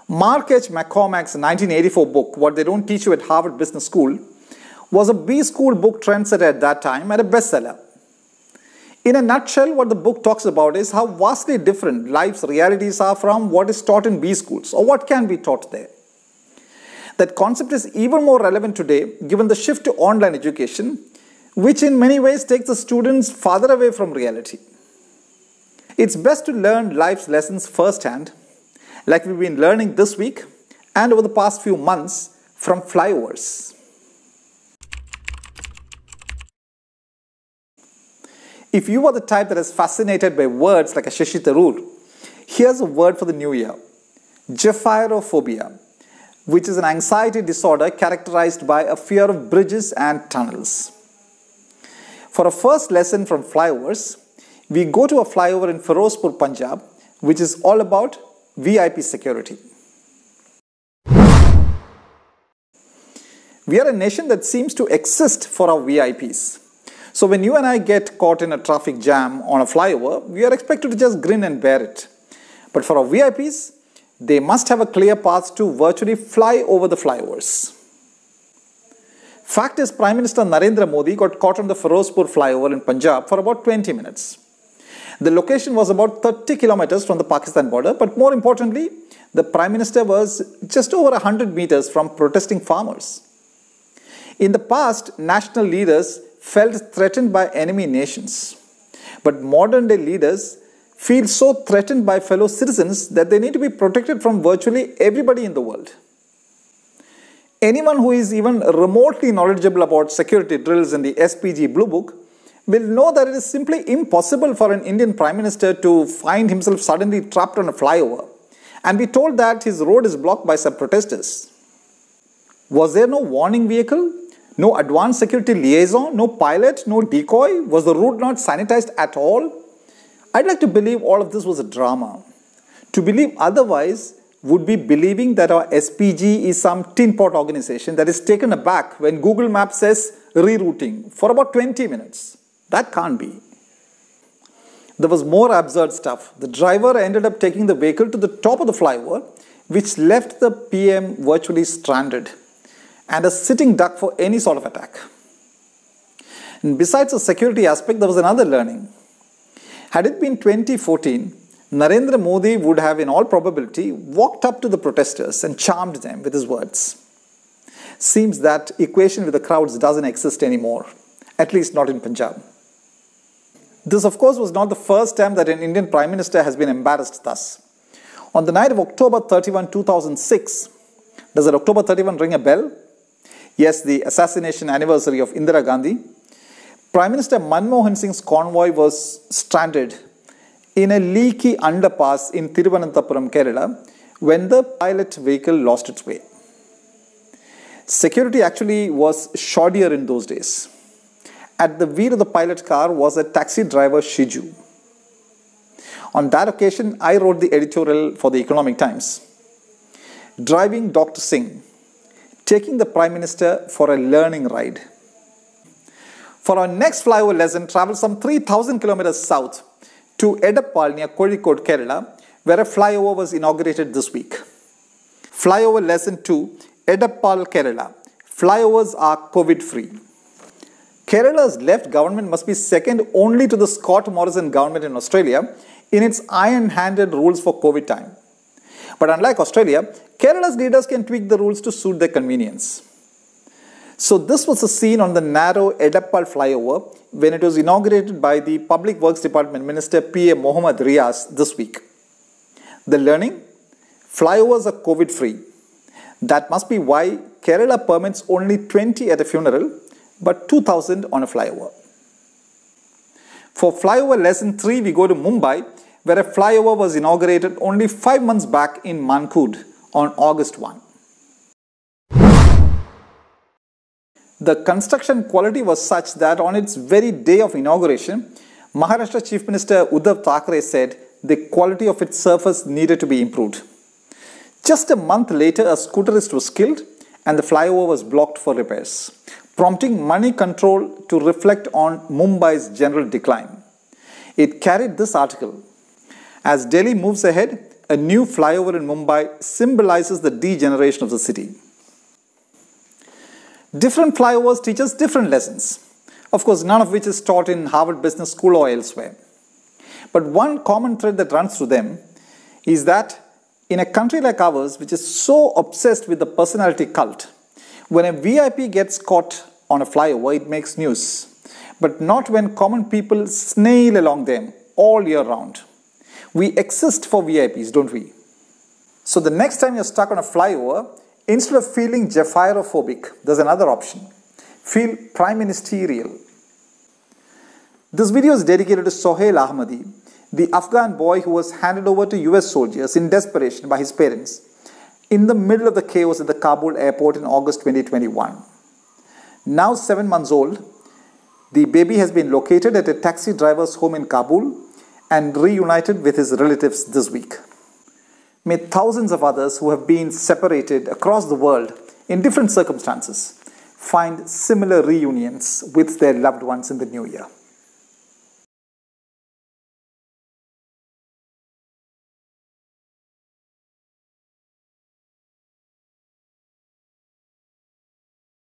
Mark H McCormack's 1984 book, What They Don't Teach You at Harvard Business School, was a B-school book trendsetter at that time and a bestseller. In a nutshell, what the book talks about is how vastly different life's realities are from what is taught in B schools or what can be taught there. That concept is even more relevant today given the shift to online education, which in many ways takes the students farther away from reality. It's best to learn life's lessons firsthand, like we've been learning this week and over the past few months from Flyovers. If you are the type that is fascinated by words like a Shashi Tharoor, here's a word for the new year: Gyrophobia, which is an anxiety disorder characterized by a fear of bridges and tunnels. For a first lesson from Flyovers, we go to a flyover in Ferozepur, Punjab, which is all about VIP security. We are a nation that seems to exist for our VIPs. So when you and I get caught in a traffic jam on a flyover, we are expected to just grin and bear it. But for our VIPs, they must have a clear path to virtually fly over the flyovers. Fact is, Prime Minister Narendra Modi got caught on the Ferozepur flyover in Punjab for about 20 minutes. The location was about 30 kilometers from the Pakistan border, but more importantly, the Prime Minister was just over 100 meters from protesting farmers. In the past, national leaders felt threatened by enemy nations. But modern day leaders feel so threatened by fellow citizens that they need to be protected from virtually everybody in the world. Anyone who is even remotely knowledgeable about security drills in the SPG Blue Book will know that it is simply impossible for an Indian Prime Minister to find himself suddenly trapped on a flyover and be told that his road is blocked by some protesters. Was there no warning vehicle? No advanced security liaison? No pilot? No decoy? Was the route not sanitized at all? I'd like to believe all of this was a drama. To believe otherwise would be believing that our SPG is some tin pot organization that is taken aback when Google Maps says rerouting for about 20 minutes. That can't be. There was more absurd stuff. The driver ended up taking the vehicle to the top of the flyover, which left the PM virtually stranded and a sitting duck for any sort of attack. And besides the security aspect, there was another learning. Had it been 2014, Narendra Modi would have in all probability walked up to the protesters and charmed them with his words. Seems that equation with the crowds doesn't exist anymore, at least not in Punjab. This, of course, was not the first time that an Indian Prime Minister has been embarrassed thus. On the night of October 31, 2006, does that October 31 ring a bell? Yes, the assassination anniversary of Indira Gandhi. Prime Minister Manmohan Singh's convoy was stranded in a leaky underpass in Thiruvananthapuram, Kerala, when the pilot vehicle lost its way. Security actually was shoddier in those days. At the wheel of the pilot car was a taxi driver, Shiju. On that occasion, I wrote the editorial for the Economic Times. Driving Dr. Singh, taking the Prime Minister for a learning ride. For our next flyover lesson, travel some 3,000 kilometers south to Edappal near Kozhikode, Kerala, where a flyover was inaugurated this week. Flyover lesson 2, Edappal, Kerala. Flyovers are COVID-free. Kerala's left government must be second only to the Scott Morrison government in Australia in its iron-handed rules for COVID time. But unlike Australia, Kerala's leaders can tweak the rules to suit their convenience. So this was the scene on the narrow Edappal flyover when it was inaugurated by the Public Works Department Minister P.A. Mohammad Riaz this week. The learning? Flyovers are COVID-free. That must be why Kerala permits only 20 at a funeral, but 2,000 on a flyover. For flyover lesson 3, we go to Mumbai, where a flyover was inaugurated only 5 months back in Mankud on August 1. The construction quality was such that on its very day of inauguration, Maharashtra Chief Minister Uddhav Thackeray said the quality of its surface needed to be improved. Just a month later, a scooterist was killed and the flyover was blocked for repairs, prompting money control to reflect on Mumbai's general decline. It carried this article: as Delhi moves ahead, a new flyover in Mumbai symbolizes the degeneration of the city. Different flyovers teach us different lessons. Of course, none of which is taught in Harvard Business School or elsewhere. But one common thread that runs through them is that in a country like ours, which is so obsessed with the personality cult, when a VIP gets caught on a flyover, it makes news. But not when common people snail along them all year round. We exist for VIPs, don't we? So the next time you're stuck on a flyover, instead of feeling Jafairophobic, there's another option. Feel prime ministerial. This video is dedicated to Sohail Ahmadi, the Afghan boy who was handed over to US soldiers in desperation by his parents in the middle of the chaos at the Kabul airport in August 2021. Now 7 months old, the baby has been located at a taxi driver's home in Kabul and reunited with his relatives this week. May thousands of others who have been separated across the world in different circumstances find similar reunions with their loved ones in the new year.